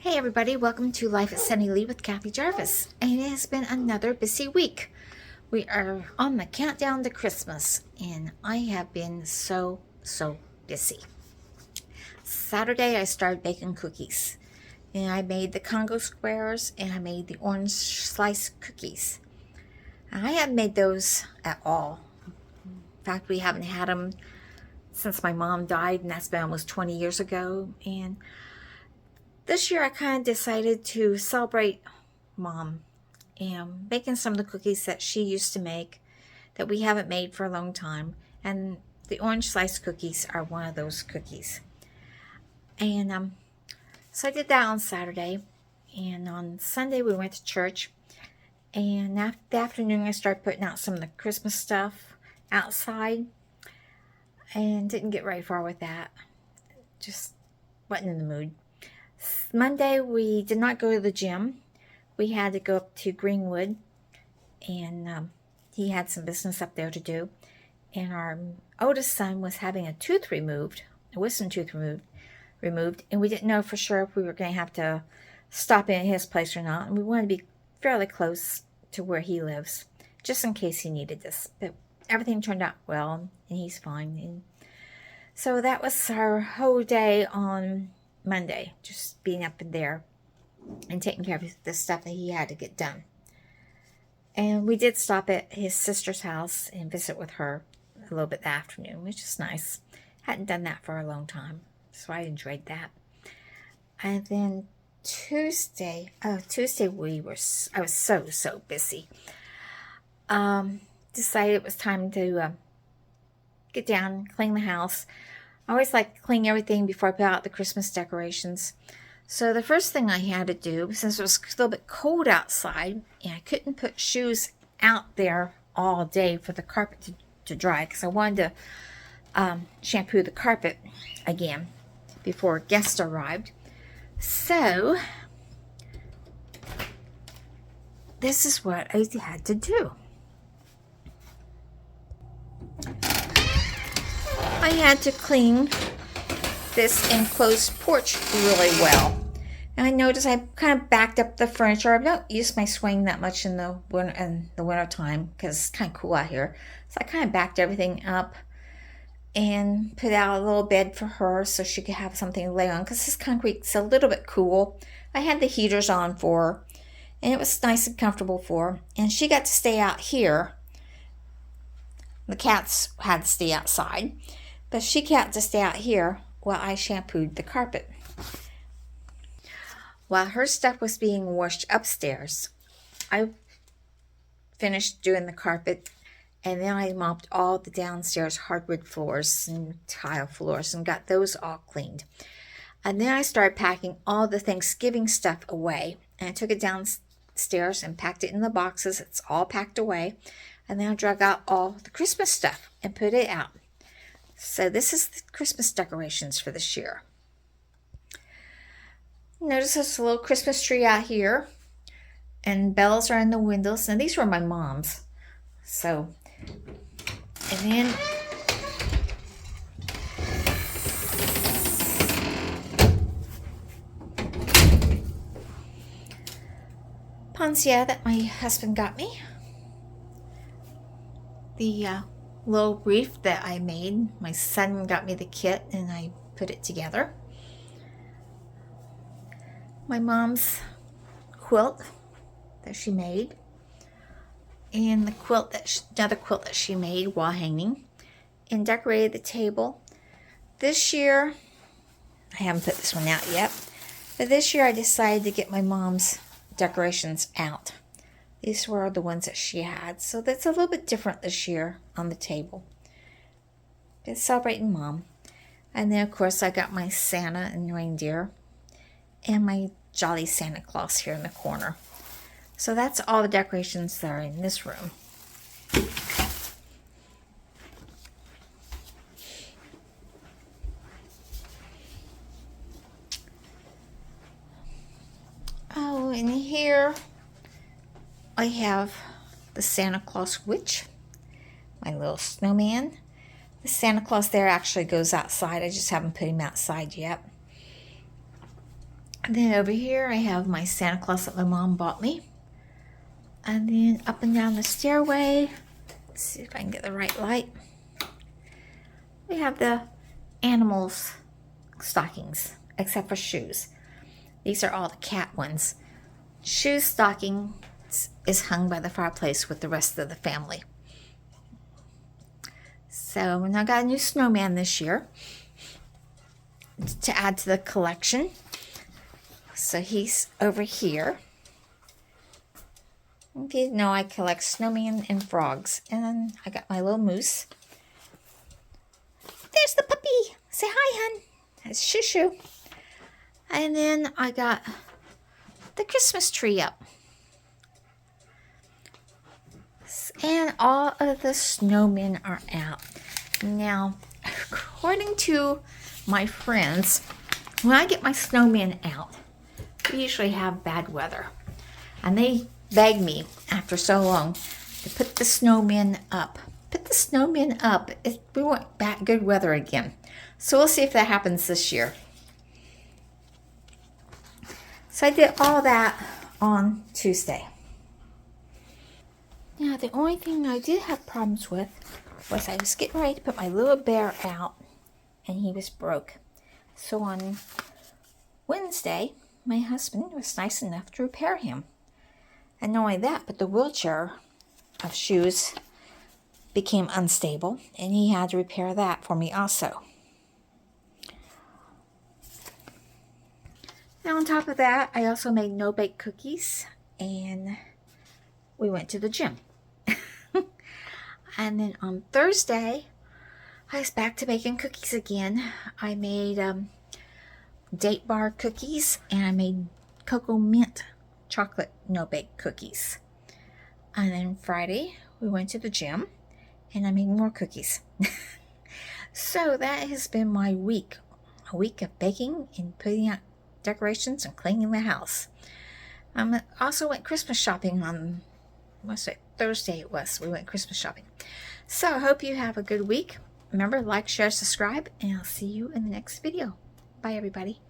Hey everybody, welcome to Life at Sunny Lee with Kathy Jarvis. And it has been another busy week. We are on the countdown to Christmas and I have been so busy. Saturday I started baking cookies. And I made the Congo squares and I made the orange slice cookies. I haven't made those at all. In fact, we haven't had them since my mom died, and that's been almost 20 years ago. And this year I kind of decided to celebrate Mom and making some of the cookies that she used to make that we haven't made for a long time. And the orange slice cookies are one of those cookies. And so I did that on Saturday. And on Sunday we went to church. And after the afternoon I started putting out some of the Christmas stuff outside. And didn't get very far with that. Just wasn't in the mood. Monday we did not go to the gym. We had to go up to Greenwood, and he had some business up there to do. And our oldest son was having a tooth removed, a wisdom tooth removed, and we didn't know for sure if we were going to have to stop in at his place or not. And we wanted to be fairly close to where he lives, just in case he needed this. But everything turned out well, and he's fine. And so that was our whole day on Monday, just being up in there and taking care of the stuff that he had to get done. And we did stop at his sister's house and visit with her a little bit that afternoon, which is nice. Hadn't done that for a long time, so I enjoyed that. And then Tuesday I was so busy. Decided it was time to get down, clean the house. I always like to clean everything before I put out the Christmas decorations. So the first thing I had to do, since it was a little bit cold outside, and I couldn't put shoes out there all day for the carpet to dry, because I wanted to shampoo the carpet again before guests arrived. So this is what I had to do. I had to clean this enclosed porch really well. And I noticed I kind of backed up the furniture. I don't use my swing that much in the winter time because it's kind of cool out here. So I kind of backed everything up and put out a little bed for her so she could have something to lay on, because this concrete's a little bit cool. I had the heaters on for her, and it was nice and comfortable for her. And she got to stay out here. The cats had to stay outside. But she got to stay out here while I shampooed the carpet. While her stuff was being washed upstairs, I finished doing the carpet, and then I mopped all the downstairs hardwood floors and tile floors and got those all cleaned. And then I started packing all the Thanksgiving stuff away, and I took it downstairs and packed it in the boxes. It's all packed away. And then I drug out all the Christmas stuff and put it out. So this is the Christmas decorations for this year. Notice there's a little Christmas tree out here. And bells are in the windows. And these were my mom's. So, and then Poncia that my husband got me. The little wreath that I made. My son got me the kit and I put it together. My mom's quilt that she made. And the another quilt that she made while hanging. And decorated the table. This year, I haven't put this one out yet. But this year I decided to get my mom's decorations out. These were the ones that she had. So that's a little bit different this year on the table. It's celebrating Mom. And then, of course, I got my Santa and reindeer. And my Jolly Santa Claus here in the corner. So that's all the decorations that are in this room. Oh, and here I have the Santa Claus witch, my little snowman. The Santa Claus there actually goes outside. I just haven't put him outside yet. And then over here I have my Santa Claus that my mom bought me. And then up and down the stairway, let's see if I can get the right light. We have the animals' stockings, except for shoes. These are all the cat ones. Shoes stocking is hung by the fireplace with the rest of the family. So I got a new snowman this year to add to the collection. So he's over here. If you know, I collect snowmen and frogs. And then I got my little moose. There's the puppy. Say hi, hun. That's Shoo. And then I got the Christmas tree up. And all of the snowmen are out. Now, according to my friends, when I get my snowmen out, we usually have bad weather. And they begged me after so long to put the snowmen up. Put the snowmen up. We want back good weather again. So we'll see if that happens this year. So I did all that on Tuesday. Now the only thing I did have problems with was I was getting ready to put my little bear out and he was broke. So on Wednesday, my husband was nice enough to repair him. And not only that, but the wheelchair of Shoes became unstable and he had to repair that for me also. Now on top of that, I also made no-bake cookies and we went to the gym. And then on Thursday, I was back to baking cookies again. I made date bar cookies and I made cocoa mint chocolate no-bake cookies. And then Friday, we went to the gym and I made more cookies. So that has been my week. A week of baking and putting out decorations and cleaning the house. I also went Christmas shopping on Thursday it was. We went Christmas shopping. So I hope you have a good week. Remember, like, share, subscribe, and I'll see you in the next video. Bye, everybody.